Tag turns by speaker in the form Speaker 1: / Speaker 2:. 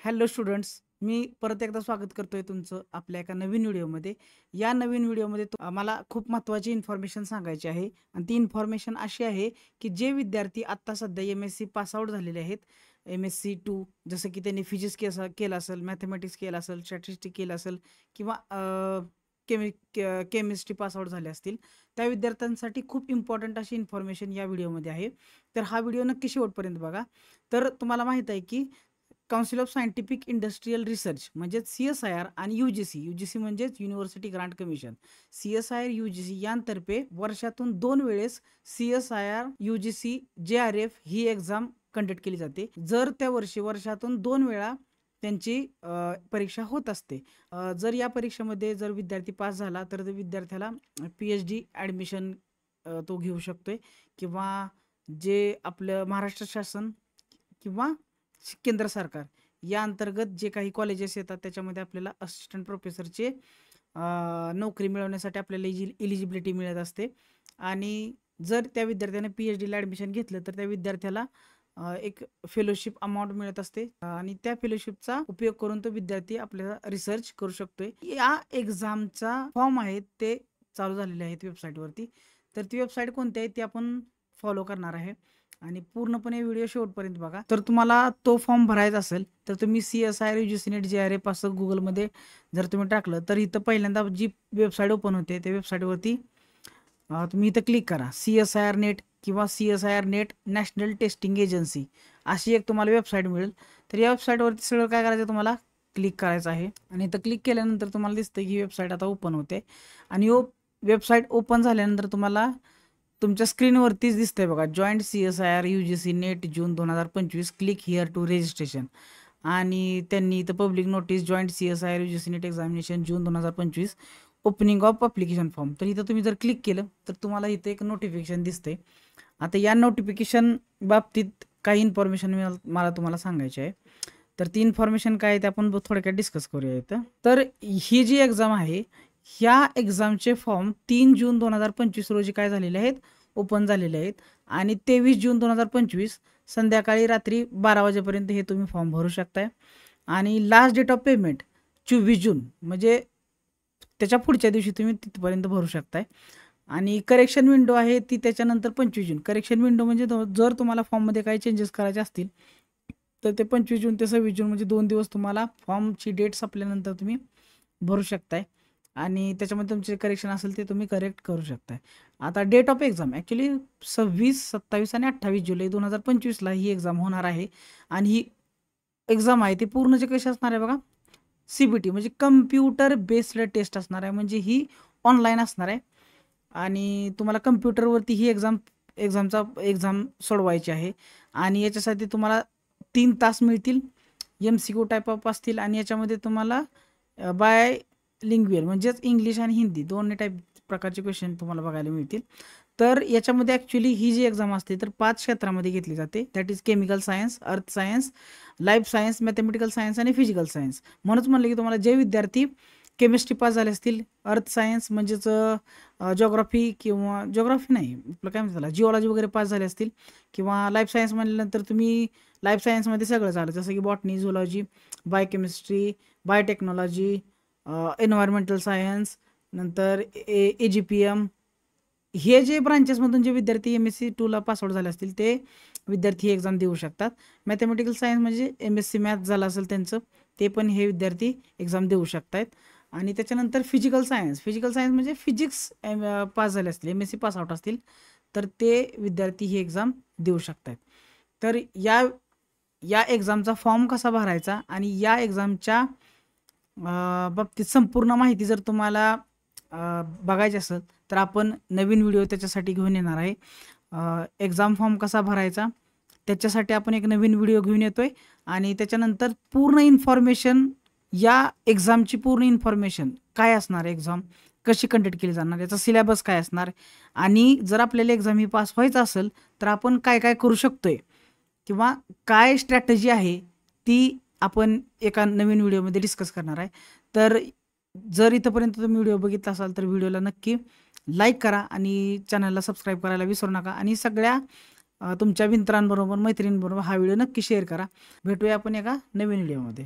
Speaker 1: Hello students, मी परत एकदा स्वागत करतोय तुमचं आपल्या एका नवीन व्हिडिओमध्ये. या नवीन व्हिडिओमध्ये मला खूप महत्त्वाची इन्फॉर्मेशन सांगायची आहे आणि ती इन्फॉर्मेशन अशी आहे की जे विद्यार्थी आत्ता सध्या MSc पासआउट झालेले आहेत, MSc 2 जसं की त्यांनी फिजिक्स केलं असेल, मॅथमॅटिक्स केलं असेल, स्टॅटिस्टिक केलं असेल किंवा केमिस्ट्री पासआउट झाले असतील, त्या विद्यार्थ्यांसाठी खूप इम्पॉर्टंट अशी इन्फॉर्मेशन या व्हिडिओमध्ये आहे. तर हा व्हिडिओ नक्की शेवटपर्यंत बघा. तर तुम्हाला माहीत आहे की council of scientific industrial research म्हणजेच CSIR आणि UGC म्हणजेच university grant commission, CSIR UGC यांतर्फे वर्षातून 2 वेळेस CSIR UGC JRF ही एक्झाम कंडक्ट केली जाते. जर त्या वर्षी वर्षातून 2 वेळा त्यांची परीक्षा होत असते. जर या परीक्षेमध्ये जर विद्यार्थी पास झाला तर विद्यार्थ्याला PhD ॲडमिशन तो घेऊ शकतोय किंवा जे आपलं महाराष्ट्र शासन किंवा केंद्र सरकार या अंतर्गत जे काही कॉलेजेस येतात त्याच्यामध्ये आपल्याला असिस्टंट प्रोफेसरचे नोकरी मिळवण्यासाठी आपल्याला इलिजिबिलिटी मिळत असते. आणि जर त्या विद्यार्थ्याने PhDला ॲडमिशन घेतलं तर त्या विद्यार्थ्याला एक फेलोशिप अमाऊंट मिळत असते आणि त्या फेलोशिपचा उपयोग करून तो विद्यार्थी आपल्याला रिसर्च करू शकतोय. या एक्झामचा फॉर्म आहेत ते चालू झालेले आहेत वेबसाईटवरती. तर ती वेबसाईट कोणती आहे ती आपण फॉलो करणार आहे आणि पूर्णपणे व्हिडिओ शेवटपर्यंत बघा. तर तुम्हाला तो फॉर्म भरायचा असेल तर तुम्ही CSIR UGC NET JRF असं गुगलमध्ये जर तुम्ही टाकलं तर इथं पहिल्यांदा जी वेबसाईट ओपन होते त्या वेबसाईटवरती तुम्ही इथं क्लिक करा. CSIR NET किंवा CSIR NET national testing agency अशी एक तुम्हाला वेबसाईट मिळेल. तर या वेबसाईटवरती सगळं काय करायचं तुम्हाला क्लिक करायचं आहे आणि इथं क्लिक केल्यानंतर तुम्हाला दिसतं की वेबसाईट आता ओपन होते आणि वेबसाईट ओपन झाल्यानंतर तुम्हाला तुमच्या स्क्रीनवरतीच दिसतंय बघा, joint CSIR UGC NET June 2025, click here to registration. आणि त्यांनी इथं public notice joint CSIR UGC NET examination June 2025 opening of application form. तर इथं तुम्ही जर क्लिक केलं तर तुम्हाला इथं एक नोटिफिकेशन दिसतंय. आता या नोटिफिकेशन बाबतीत काही इन्फॉर्मेशन मला तुम्हाला सांगायची आहे. तर ती इन्फॉर्मेशन काय आहे ते आपण थोडक्यात डिस्कस करूया इथं. तर ही जी एक्झाम आहे ह्या एक्झामचे फॉर्म 3 जून 2025 रोजी काय झालेले आहेत, ओपन झालेले आहेत आणि 23 जून 2025 संध्याकाळी रात्री 12 वाजेपर्यंत हे तुम्ही फॉर्म भरू शकताय. आणि लास्ट डेट ऑफ पेमेंट 24 जून म्हणजे त्याच्या पुढच्या दिवशी तुम्ही तिथपर्यंत भरू शकताय. आणि करेक्शन विंडो आहे ती त्याच्यानंतर 25 जून. करेक्शन विंडो म्हणजे जर तुम्हाला फॉर्ममध्ये काही चेंजेस करायचे असतील तर ते 25 जून ते 26 जून म्हणजे 2 दिवस तुम्हाला फॉर्मची डेट संपल्यानंतर तुम्ही भरू शकताय आणि त्याच्यामध्ये तुमचे करेक्शन असेल ते तुम्ही करेक्ट करू शकताय. आता डेट ऑफ एक्झाम ॲक्च्युली 26, 27 आणि 28 जुलै 2025ला ही एक्झाम होणार आहे. आणि ही एक्झाम आहे ती पूर्ण जे कशी असणार आहे बघा, CBT म्हणजे कम्प्युटर बेस्ड टेस्ट असणार आहे. म्हणजे ही ऑनलाईन असणार आहे आणि तुम्हाला कम्प्युटरवरती ही एक्झाम सोडवायची आहे. आणि याच्यासाठी तुम्हाला 3 तास मिळतील, MCQ टाईप ऑफ असतील आणि याच्यामध्ये तुम्हाला बाय लिंग्वियल म्हणजेच इंग्लिश आणि हिंदी दोन्ही टाईप प्रकारचे क्वेश्चन तुम्हाला बघायला मिळतील. तर याच्यामध्ये ॲक्च्युली ही जी एक्झाम असते तर 5 क्षेत्रामध्ये घेतली जाते. That is chemical science, earth science, life science, mathematical science आणि फिजिकल सायन्स. म्हणूनच म्हणलं की तुम्हाला जे विद्यार्थी केमिस्ट्री पास झाले असतील, अर्थ सायन्स म्हणजेच जॉग्राफी किंवा जॉग्राफी नाही आपलं काय म्हणतात त्याला जिओलॉजी वगैरे पास झाले असतील किंवा लाईफ सायन्स म्हणल्यानंतर तुम्ही लाईफ सायन्समध्ये सगळं झालं जसं की botany, zoology, biochemistry, biotechnology, environmental science, नंतर AGPM हे जे ब्रांचेसमधून जे विद्यार्थी MSc 2ला पासआउट झाले असतील ते विद्यार्थी ही एक्झाम देऊ शकतात. मॅथमॅटिकल सायन्स म्हणजे MSc मॅथ झालं असेल त्यांचं ते पण हे विद्यार्थी एक्झाम देऊ शकतात. आणि त्याच्यानंतर फिजिकल सायन्स म्हणजे फिजिक्स पास झाले असतील, MSc पासआउट असतील तर ते विद्यार्थी ही एक्झाम देऊ शकतात. तर या एक्झामचा फॉर्म कसा भरायचा आणि या एक्झामच्या बाबतीत संपूर्ण माहिती जर तुम्हाला बघायची असेल तर आपण नवीन व्हिडिओ त्याच्यासाठी घेऊन येणार आहे. एक्झाम फॉर्म कसा भरायचा त्याच्यासाठी आपण एक नवीन व्हिडिओ घेऊन येतोय आणि त्याच्यानंतर पूर्ण इन्फॉर्मेशन या एक्झामची पूर्ण इन्फॉर्मेशन काय असणार, एक्झाम कशी कंडक्ट केली जाणार, याचा सिलेबस काय असणार आणि जर आपल्याला एक्झाम ही पास व्हायचं असेल तर आपण काय काय करू शकतोय किंवा काय स्ट्रॅटेजी आहे ती आपण एका नवीन व्हिडिओमध्ये डिस्कस करणार आहे. तर जर इथंपर्यंत तुम्ही व्हिडिओ बघितला असाल तर व्हिडिओला नक्की लाईक करा आणि चॅनलला सबस्क्राईब करायला विसरू नका आणि सगळ्या तुमच्या मित्रांबरोबर मैत्रिणींबरोबर हा व्हिडिओ नक्की शेअर करा. भेटूया आपण एका नवीन व्हिडिओमध्ये.